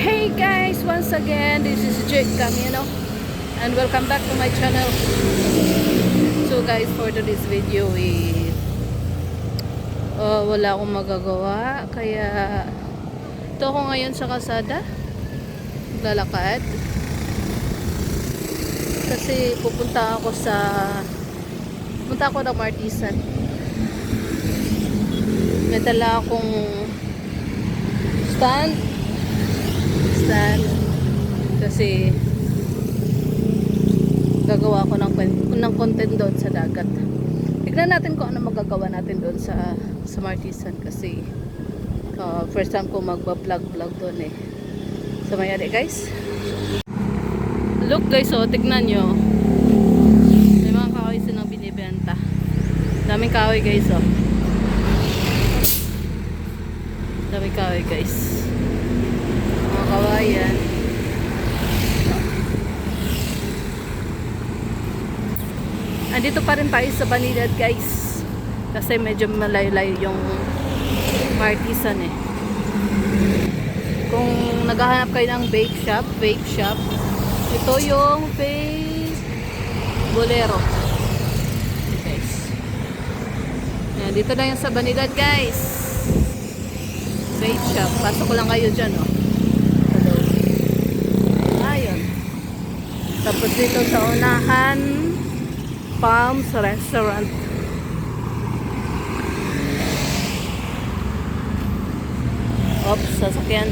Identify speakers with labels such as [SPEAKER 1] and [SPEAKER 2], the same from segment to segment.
[SPEAKER 1] Hey guys, once again, this is Jake Camino and welcome back to my channel. So guys, for today's video wala akong magagawa, kaya ito ako ngayon sa kalsada lalakad kasi pupunta ako ng Martisan. May dala akong stand kasi gagawa ko ng content doon sa dagat. Tignan natin kung ano magagawa natin doon sa Martisan kasi first time ko magba-vlog doon sa Mayari guys. Look guys, tignan nyo, may mga kahoy silang binibenta. Daming kahoy guys, daming kahoy guys, mga kawayan. Andito pa rin tayo sa Banilad guys kasi medyo malayo-layo yung Martisan Kung naghahanap kayo ng vape shop, ito yung Vape Bolero. Okay guys, dito na yung sa Banilad guys, vape shop. Pasok ko lang kayo dyan ayun. Tapos dito sa unahan, Palms Restaurant. Oops, sasakyan.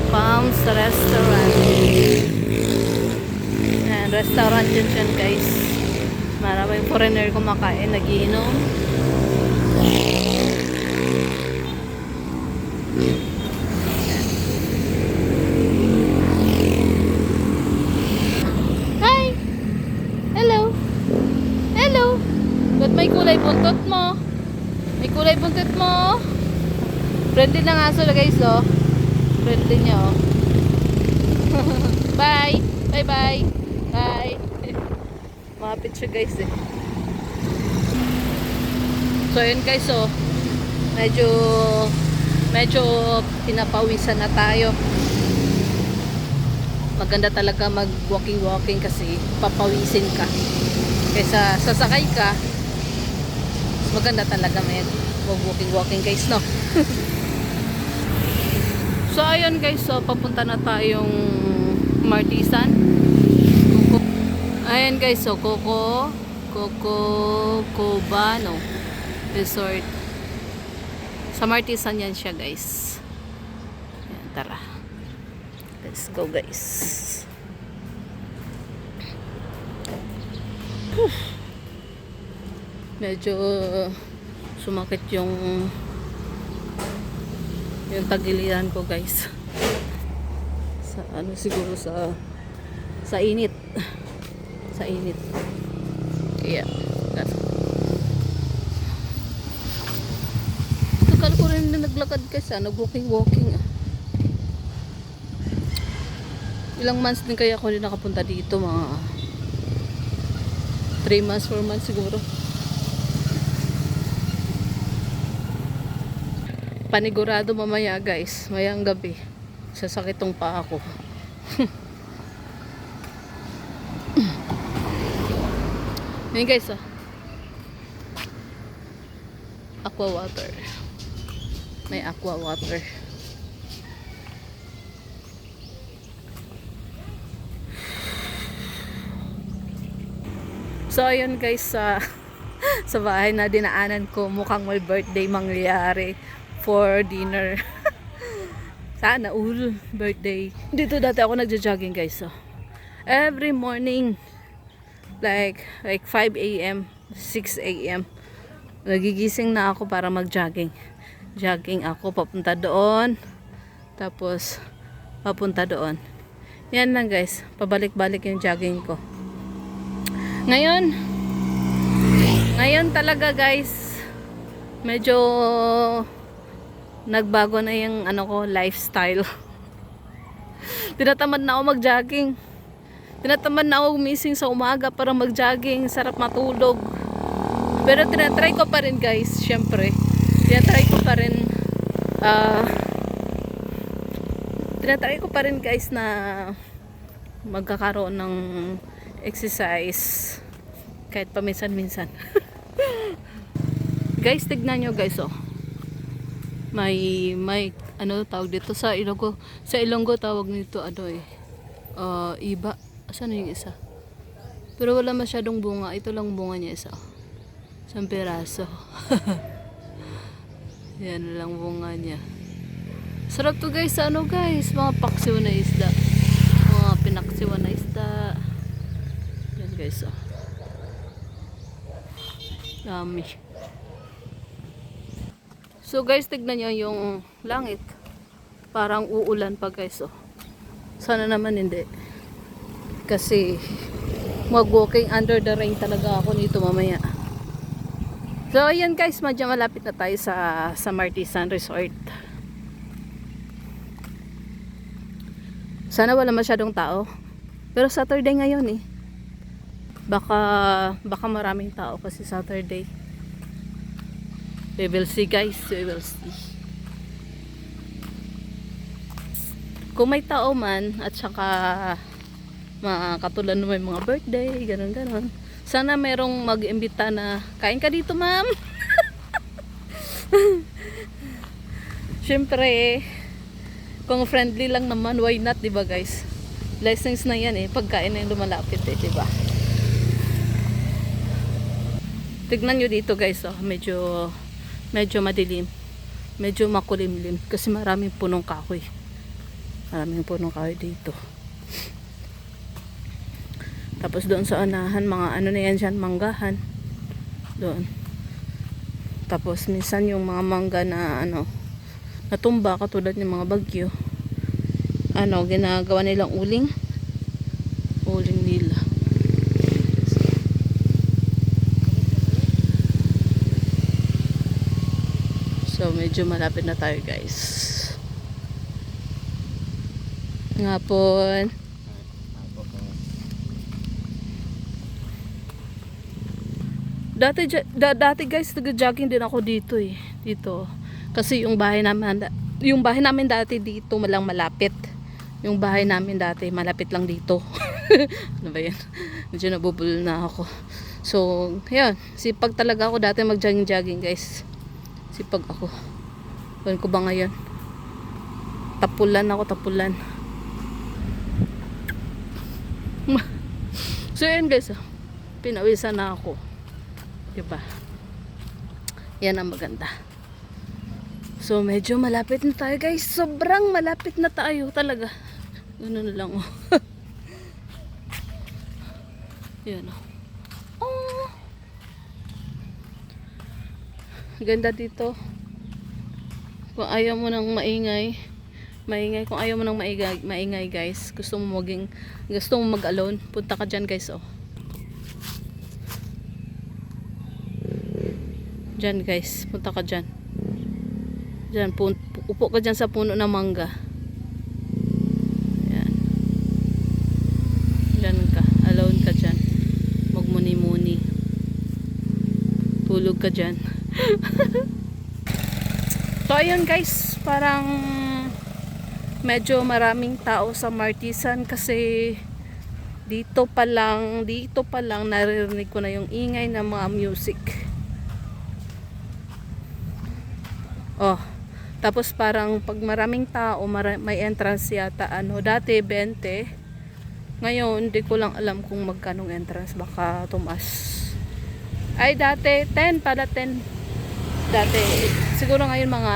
[SPEAKER 1] Palms Restaurant. Ayan, restaurant yun guys. Maraming foreigner kumakain, nagiinom. Hi! Hello! Hello! Ba't may kulay buntot mo? May kulay buntot mo? Friendly ng aso na guys, friendly niya, Bye! Bye bye! Bye! Mapit siya guys So yun guys, medyo pinapawisan na tayo. Maganda talaga mag walking kasi papawisin ka kaysa sasakay ka. Maganda talaga mag walking guys, no? So ayun guys, papunta na tayong Martisan. Ayun guys, Cubano Resort. Sa Martisan yan siya guys. Ayan, tara. Let's go guys. Medyo sumakit yung tagiliran ko guys. Sa siguro sa init. Sa init. Kaya tagal ko rin na naglakad kasi nag-walking. Ilang months din kaya ako rin nakapunta dito, mga 3 months, 4 months siguro. Panigurado mamaya guys, mayang gabi sasakit tong paa ko. Ayun guys, aqua water. May aqua water. So ayun guys, sa bahay na dinaanan ko, mukhang may birthday mangyayari for dinner. Sana all birthday. Dito dati ako nagja-jogging guys. Every morning like 5 AM, 6 AM nagigising na ako para mag-jogging. Jogging ako papunta doon. Tapos papunta doon. Yan lang guys. Pabalik-balik yung jogging ko. Ngayon talaga guys, medyo nagbago na yung lifestyle. Tinatamad na ako mag-jogging. Tinatamad na ako gumising sa umaga para mag-jogging. Sarap matulog. Pero tinatry ko pa rin guys, syempre. Tinatry ko pa rin tinatry ko pa rin guys na magkakaroon ng exercise kahit paminsan-minsan. Guys, tignan nyo guys, oh. May ano tawag dito sa Ilonggo. Sa Ilonggo tawag nito ano eh. Iba. Asan yung isa? Pero wala masyadong bunga. Ito lang bunga niya isa. Isang piraso. Yan lang bunga niya. Sarap to guys. Ano guys? Mga paksiw na isda. Mga pinaksiwan na isda. Yan guys, oh. Dami. So guys, tignan nyo yung langit. Parang uulan pa guys, oh. Sana naman hindi. Kasi mag-walking under the rain talaga ako nito mamaya. So ayan guys, medyo malapit na tayo sa Martisan Resort. Sana wala masyadong tao. Pero Saturday ngayon eh. Baka maraming tao kasi Saturday. We will see guys, we will see. Kung may tao man at saka makatulan may mga birthday, ganun. Sana merong mag-imbita na kain ka dito, ma'am. Syempre, kung friendly lang naman, why not, 'di ba guys? Blessings na 'yan eh, pagkain na yung lumalapit eh, 'di ba? Tignan nyo dito guys, oh, medyo madilim, medyo makulimlim kasi maraming punong kahoy. Maraming punong kahoy dito. Tapos doon sa unahan, mga ano na yan dyan, manggahan. Doon. Tapos minsan yung mga mangga na ano, natumba katulad ng mga bagyo. Ano, ginagawa nilang uling. Uling nila. So medyo malapit na tayo guys. Ngapon. Dati guys, nag-jogging din ako dito eh. Dito. Kasi yung bahay namin dati dito malang malapit. Yung bahay namin dati malapit lang dito. Ano ba yan? Medyo nabubulol na ako. So, yun. Sipag talaga ako dati mag-jogging guys. Sipag ako. Kuwan ko ba ngayon? Tapulan ako, tapulan. So yun guys, pinawisan na ako. Diba? Yan ang maganda. So medyo malapit na tayo guys. Sobrang malapit na tayo talaga. Ganun na lang, oh. Yan, oh. Ganda dito. Kung ayaw mo nang maingay, kung ayaw mo nang maingay guys, gusto mo mag-alone, punta ka dyan guys, oh. Dyan guys, punta ka dyan. Dyan, upo ka dyan sa puno ng mangga. Yan. Dyan ka, alone ka dyan. Magmuni-muni. Tulog ka dyan. So ayun guys, parang medyo maraming tao sa Martisan kasi dito pa lang naririnig ko na yung ingay ng mga music. Oh, tapos parang pag maraming tao, may entrance yata, ano, dati 20. Ngayon, hindi ko lang alam kung magkano entrance, baka tumas. Ay, dati 10 pala, 10. Dati, siguro ngayon mga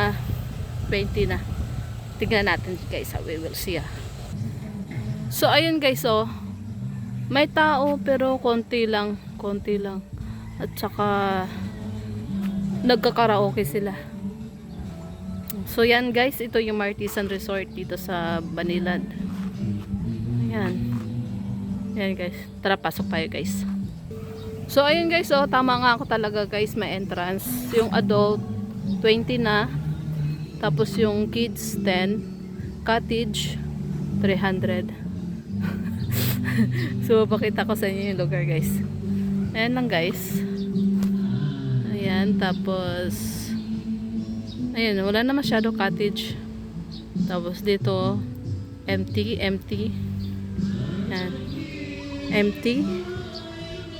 [SPEAKER 1] 20 na. Tignan natin guys, we will see. So ayun guys, oh. May tao pero konti lang. At saka nagkakaraoke sila. So yan guys, ito yung Martisan Resort dito sa Banilad. Ayan. Ayan guys, tara pasok tayo guys. So ayun guys, oh, tama nga ako talaga guys, may entrance. Yung adult 20 na. Tapos yung kids 10. Cottage 300. So pakita ko sa inyo yung lugar guys. Ayan lang guys. Ayan, tapos ayan, wala na masyado cottage. Tapos dito Empty, empty. Yan. Empty.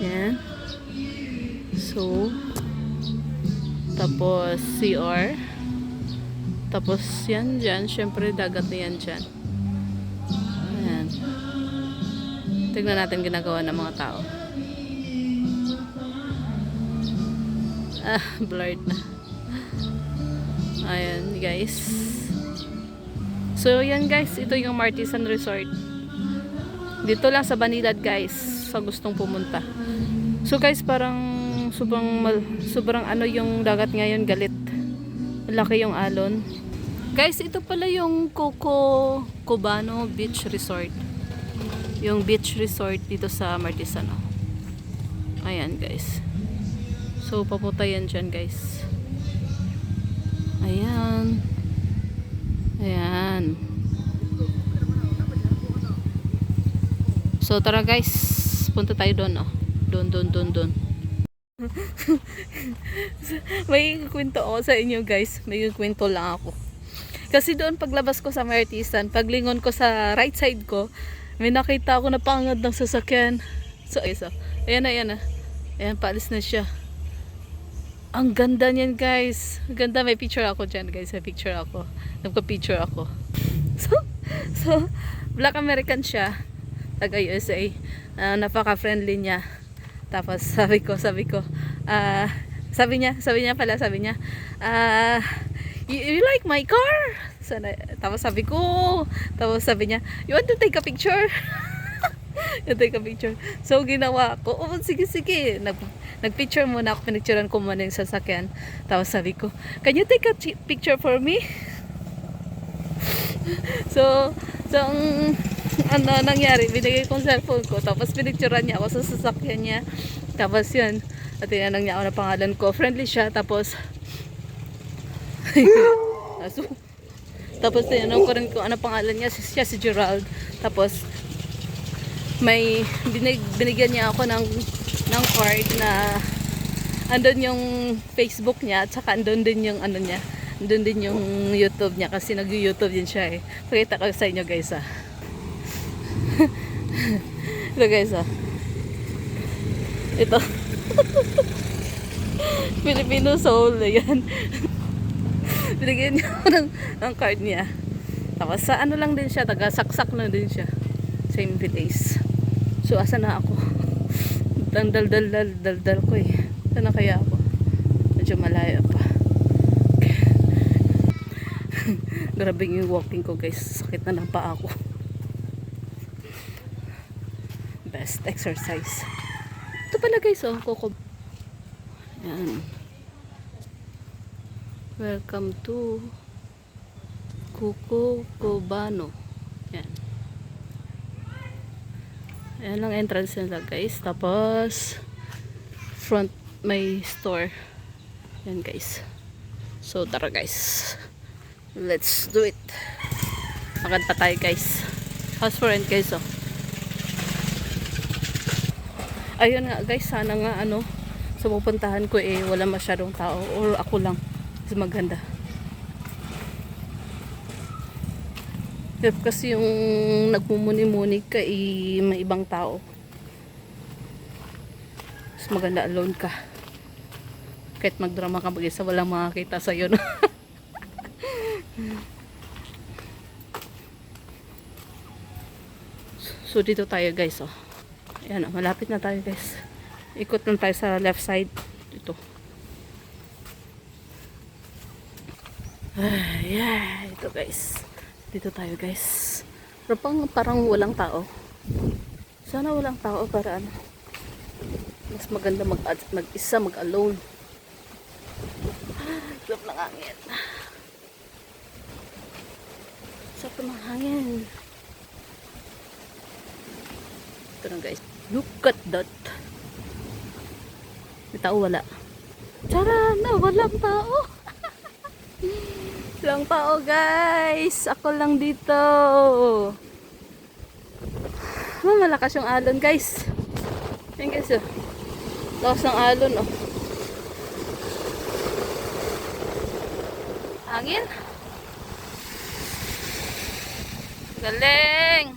[SPEAKER 1] Yan. So, tapos CR. Tapos yan dyan. Syempre dagat na yan dyan. Ayan. Tignan natin ginagawa ng mga tao. Blurred na. Ayan guys. So yan guys, ito yung Martisan Resort. Dito lang sa Banilad guys, sa gustong pumunta. So guys, parang sobrang ano yung dagat ngayon, galit. Malaki yung alon. Guys, ito pala yung Cubano Beach Resort. Yung beach resort dito sa Martisan. Ayan guys. So papunta yan dyan guys. Ayan. Ayan. So tara guys, punta tayo doon. Doon. May kwento ako sa inyo guys. May kwento lang ako. Kasi doon paglabas ko sa Martisan, paglingon ko sa right side ko, may nakita ako na pangad ng sasakyan. So, ayan na. Ayan, paalis na siya. Ang ganda niyan guys. Ang ganda, may picture ako dyan guys. May picture ako. Nagpa-picture ako. So, Black American siya. Taga USA. Napaka-friendly niya. Tapos sabi niya, you like my car? Tapos sabi niya, you want to take a picture? So ginawa ko, sige. Nagpicture muna ako, pinicturean ko muna yung sasakyan. Tapos sabi ko, can you take a picture for me? So ano nangyari, binigay kong cellphone ko, tapos pinicturean niya ako sa sasakyan niya. Tapos yun, at tinanong niya ako na pangalan ko, friendly siya. Tapos tapos tinanong ko rin kung ano pangalan niya, siya si Gerald. Tapos may binigyan niya ako ng card na andun yung Facebook niya, at saka andun din yung ano niya, andun din yung YouTube niya, kasi nag-YouTube din siya eh. Pakita ko sa inyo guys ito guys ito Filipino soul yan. Binigyan niya ako ng card niya. Tapos sa ano lang din siya, taga-saksak na din siya. Same place. So asa na ako? Dal ko eh. Saan na kaya ako? Medyo malayo pa. Grabe yung walking ko guys. Sakit na ng paa ko. Best exercise. Ito pala guys, Coco. Yan. Welcome to Cubano. Yan. Ayan lang entrance nila guys. Tapos front may store. Yan guys. So tara guys. Let's do it. Magad pa tayo guys. House for rent guys Ayun nga guys, sana nga sa pupuntahan ko wala masyadong tao or ako lang. Mas maganda. Kasi yung nagmumuni-muni ka may ibang tao. Mas maganda alone ka. Kahit magdrama ka mag-isa, walang makakita sa'yo. No? So dito tayo guys Ayan malapit na tayo guys. Ikot lang tayo sa left side dito. Yeah, ito guys. Dito tayo guys. Pero parang walang tao. Sana walang tao para mas maganda mag-isa, mag-alone. Sarap ng hangin. Sarap ng hangin. Ito na guys. Look at that. May tao wala. Charana, walang tao. Walang tao guys. Ako lang dito. Malakas yung alon guys. Ayan guys lakas ng alon Hangin. Galing!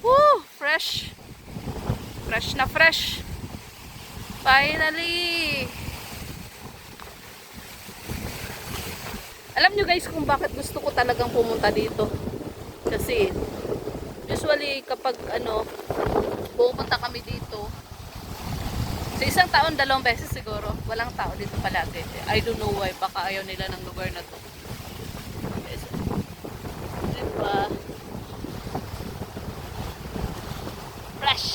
[SPEAKER 1] Woo! Fresh! Fresh na fresh! Finally! Alam nyo guys kung bakit gusto ko talagang pumunta dito. Kasi usually kapag pumunta kami dito sa isang taon, 2 beses siguro, walang tao dito palagi. I don't know why, baka ayaw nila ng lugar na to. Okay, so, diba? Fresh!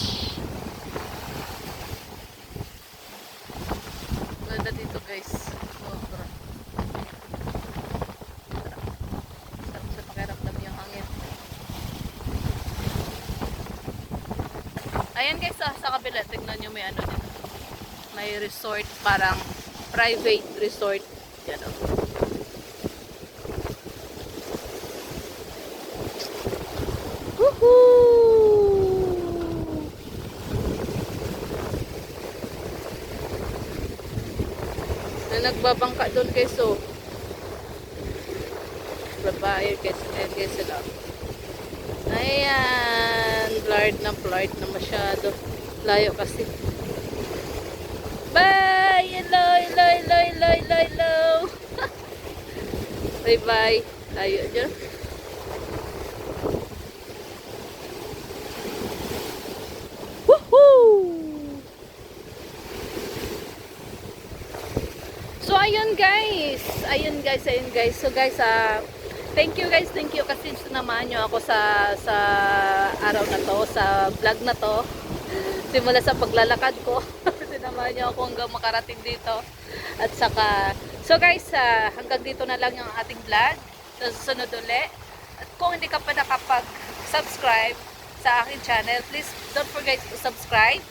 [SPEAKER 1] Ganda dito guys. Sobra. Sarap sa pakiramdam yung hangin. Ayan guys, sa kabila, tignan nyo may dito. May resort, parang private resort. Yan o. Woohoo! Na nagbabangka doon guys, so babae guys, ayan guys sila. Ayan, blurred na masyado. Layo kasi. Bye! Hello, hello, hello, hello, hello, hello. Bye bye. Layo dyan. Woohoo! So ayun guys. Ayun guys. So guys, thank you kasi sinamahan nyo ako sa araw na to, sa vlog na to. Simula sa paglalakad ko. Sinamahan nyo ako hanggang makarating dito. At saka, so guys, hanggang dito na lang yung ating vlog. Sa susunod uli. At kung hindi ka pa nakapag-subscribe sa aking channel, please don't forget to subscribe.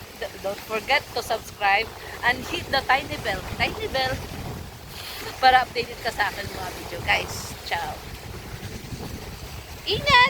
[SPEAKER 1] Don't forget to subscribe and hit the tiny bell. Tiny bell. Para updated ka sa akin mga video. Guys, ciao. Ingat!